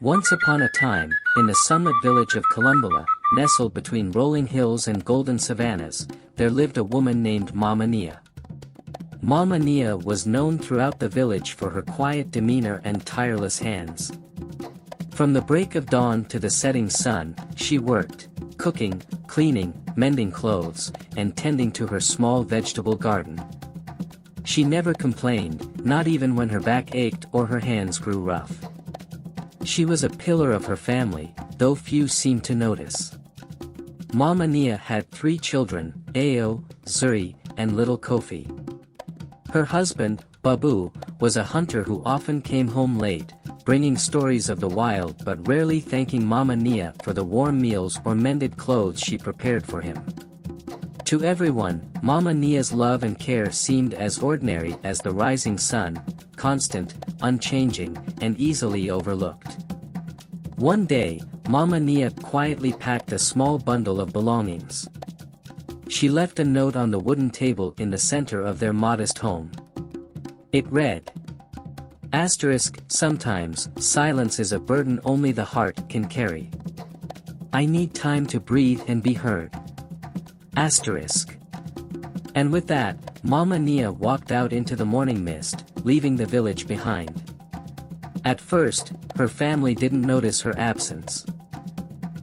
Once upon a time, in the sunlit village of Columbula, nestled between rolling hills and golden savannas, there lived a woman named Mama Nia. Mama Nia was known throughout the village for her quiet demeanor and tireless hands. From the break of dawn to the setting sun, she worked, cooking, cleaning, mending clothes, and tending to her small vegetable garden. She never complained, not even when her back ached or her hands grew rough. She was a pillar of her family, though few seemed to notice. Mama Nia had 3 children, Ao, Zuri, and little Kofi. Her husband, Babu, was a hunter who often came home late, bringing stories of the wild but rarely thanking Mama Nia for the warm meals or mended clothes she prepared for him. To everyone, Mama Nia's love and care seemed as ordinary as the rising sun, constant, unchanging, and easily overlooked. One day, Mama Nia quietly packed a small bundle of belongings. She left a note on the wooden table in the center of their modest home. It read, "Sometimes, silence is a burden only the heart can carry. I need time to breathe and be heard." And with that, Mama Nia walked out into the morning mist, leaving the village behind. At first, her family didn't notice her absence.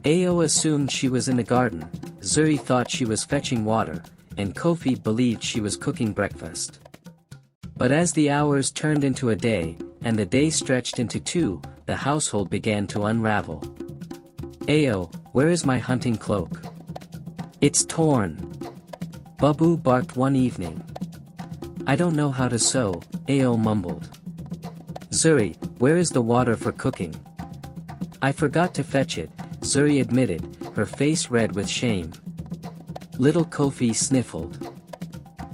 Ao assumed she was in the garden, Zuri thought she was fetching water, and Kofi believed she was cooking breakfast. But as the hours turned into a day, and the day stretched into 2, the household began to unravel. "Ao, where is my hunting cloak? It's torn," Babu barked one evening. "I don't know how to sew," Ao mumbled. "Zuri, where is the water for cooking?" "I forgot to fetch it," Zuri admitted, her face red with shame. Little Kofi sniffled.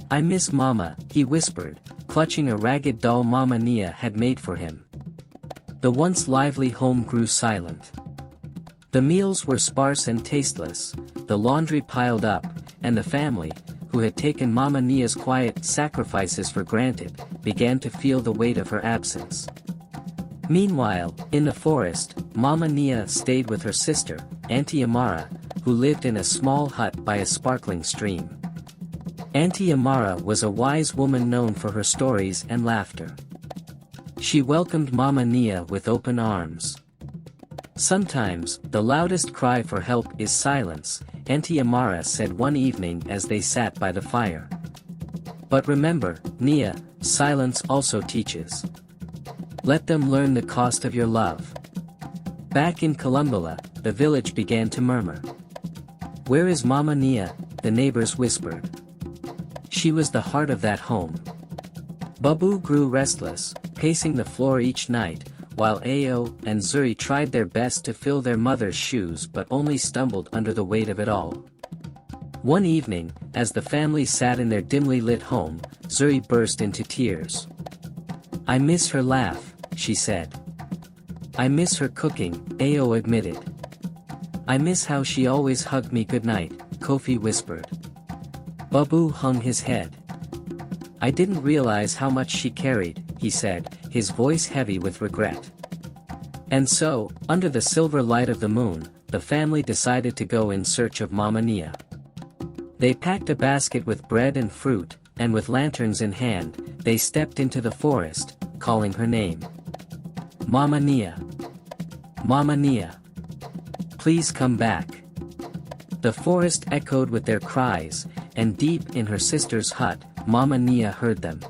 "I miss Mama," he whispered, clutching a ragged doll Mama Nia had made for him. The once lively home grew silent. The meals were sparse and tasteless, the laundry piled up, and the family, who had taken Mama Nia's quiet sacrifices for granted, began to feel the weight of her absence. Meanwhile, in the forest, Mama Nia stayed with her sister, Auntie Amara, who lived in a small hut by a sparkling stream. Auntie Amara was a wise woman known for her stories and laughter. She welcomed Mama Nia with open arms. "Sometimes, the loudest cry for help is silence," Auntie Amara said one evening as they sat by the fire. "But remember, Nia, silence also teaches. Let them learn the cost of your love." Back in Columbula, the village began to murmur. "Where is Mama Nia?" the neighbors whispered. She was the heart of that home. Babu grew restless, pacing the floor each night, while Ao and Zuri tried their best to fill their mother's shoes but only stumbled under the weight of it all. One evening, as the family sat in their dimly lit home, Zuri burst into tears. "I miss her laugh," she said. "I miss her cooking," Ao admitted. "I miss how she always hugged me goodnight," Kofi whispered. Babu hung his head. "I didn't realize how much she carried," he said, his voice heavy with regret. And so, under the silver light of the moon, the family decided to go in search of Mama Nia. They packed a basket with bread and fruit, and with lanterns in hand, they stepped into the forest, calling her name. "Mama Nia! Mama Nia! Please come back!" The forest echoed with their cries, and deep in her sister's hut, Mama Nia heard them.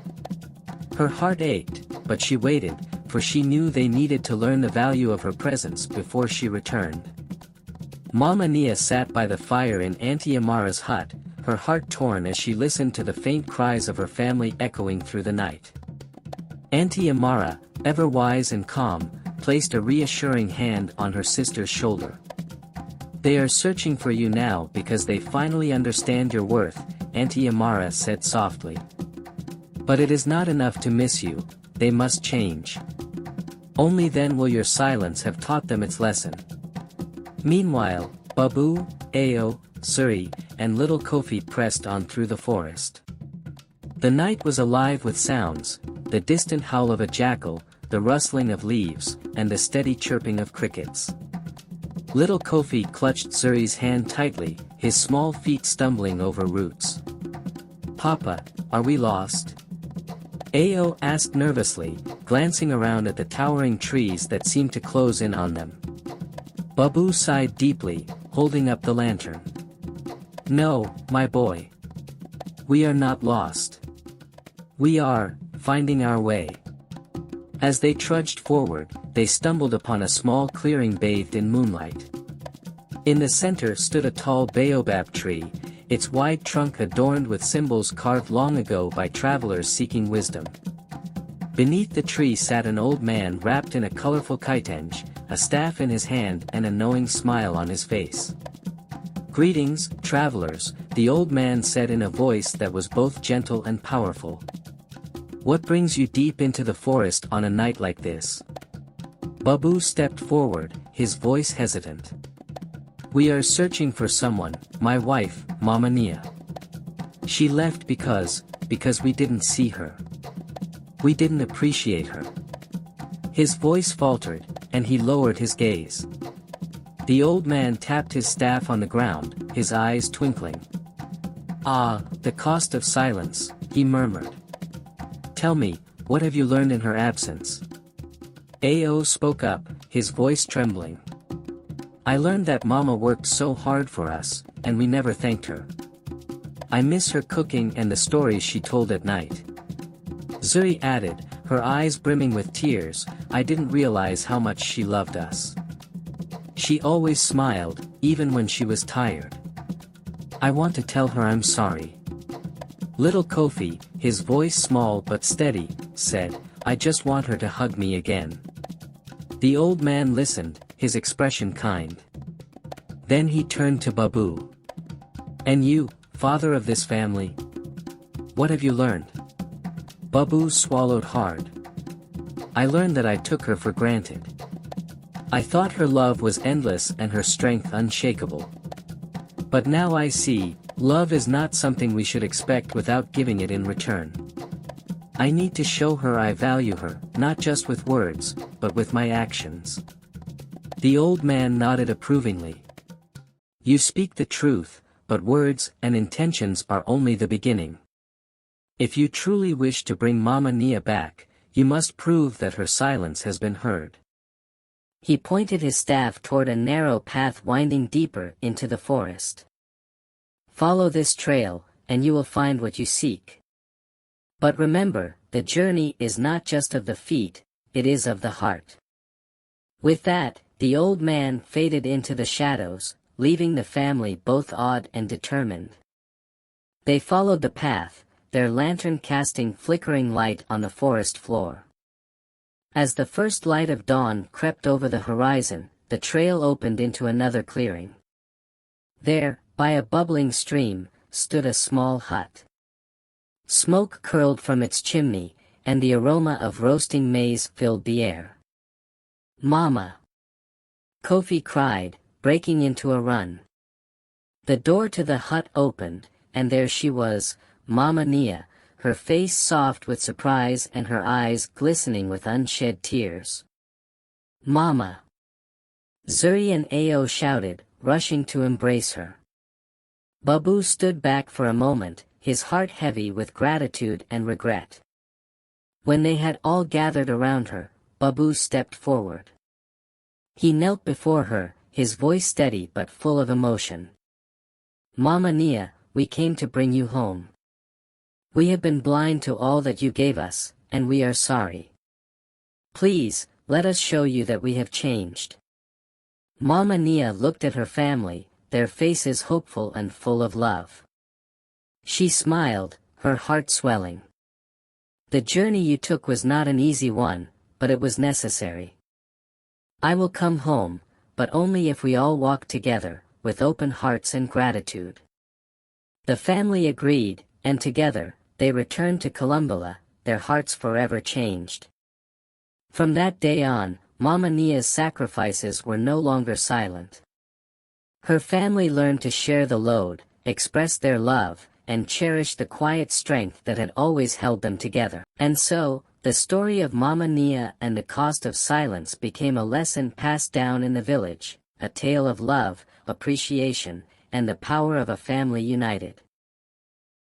Her heart ached, but she waited, for she knew they needed to learn the value of her presence before she returned. Mama Nia sat by the fire in Auntie Amara's hut, her heart torn as she listened to the faint cries of her family echoing through the night. Auntie Amara, ever wise and calm, placed a reassuring hand on her sister's shoulder. "They are searching for you now because they finally understand your worth," Auntie Amara said softly. "But it is not enough to miss you, they must change. Only then will your silence have taught them its lesson." Meanwhile, Babu, Ao, Zuri, and little Kofi pressed on through the forest. The night was alive with sounds, the distant howl of a jackal, the rustling of leaves, and the steady chirping of crickets. Little Kofi clutched Zuri's hand tightly, his small feet stumbling over roots. "Papa, are we lost?" Ao asked nervously, glancing around at the towering trees that seemed to close in on them. Babu sighed deeply, holding up the lantern. "No, my boy. We are not lost. We are finding our way." As they trudged forward, they stumbled upon a small clearing bathed in moonlight. In the center stood a tall baobab tree, its wide trunk adorned with symbols carved long ago by travelers seeking wisdom. Beneath the tree sat an old man wrapped in a colorful kitenge, a staff in his hand and a knowing smile on his face. "Greetings, travelers," the old man said in a voice that was both gentle and powerful. "What brings you deep into the forest on a night like this?" Babu stepped forward, his voice hesitant. "We are searching for someone, my wife, Mama Nia. She left because we didn't see her. We didn't appreciate her." His voice faltered, and he lowered his gaze. The old man tapped his staff on the ground, his eyes twinkling. "Ah, the cost of silence," he murmured. "Tell me, what have you learned in her absence?" Ao spoke up, his voice trembling. "I learned that Mama worked so hard for us, and we never thanked her. I miss her cooking and the stories she told at night." Zuri added, her eyes brimming with tears, "I didn't realize how much she loved us. She always smiled, even when she was tired. I want to tell her I'm sorry." Little Kofi, his voice small but steady, said, "I just want her to hug me again." The old man listened, his expression kind. Then he turned to Babu. "And you, father of this family? What have you learned?" Babu swallowed hard. "I learned that I took her for granted. I thought her love was endless and her strength unshakable. But now I see, love is not something we should expect without giving it in return. I need to show her I value her, not just with words, but with my actions." The old man nodded approvingly. "You speak the truth, but words and intentions are only the beginning. If you truly wish to bring Mama Nia back, you must prove that her silence has been heard." He pointed his staff toward a narrow path winding deeper into the forest. "Follow this trail, and you will find what you seek. But remember, the journey is not just of the feet, it is of the heart." With that, the old man faded into the shadows, leaving the family both awed and determined. They followed the path, their lantern casting flickering light on the forest floor. As the first light of dawn crept over the horizon, the trail opened into another clearing. There, by a bubbling stream, stood a small hut. Smoke curled from its chimney, and the aroma of roasting maize filled the air. "Mama!" Kofi cried, breaking into a run. The door to the hut opened, and there she was, Mama Nia, her face soft with surprise and her eyes glistening with unshed tears. "Mama!" Zuri and Ao shouted, rushing to embrace her. Babu stood back for a moment, his heart heavy with gratitude and regret. When they had all gathered around her, Babu stepped forward. He knelt before her, his voice steady but full of emotion. "Mama Nia, we came to bring you home. We have been blind to all that you gave us, and we are sorry. Please, let us show you that we have changed." Mama Nia looked at her family, their faces hopeful and full of love. She smiled, her heart swelling. "The journey you took was not an easy one, but it was necessary. I will come home, but only if we all walk together, with open hearts and gratitude." The family agreed, and together, they returned to Columbia, their hearts forever changed. From that day on, Mama Nia's sacrifices were no longer silent. Her family learned to share the load, express their love, and cherish the quiet strength that had always held them together. And so, The story of Mama Nia and the cost of silence became a lesson passed down in the village, a tale of love, appreciation, and the power of a family united.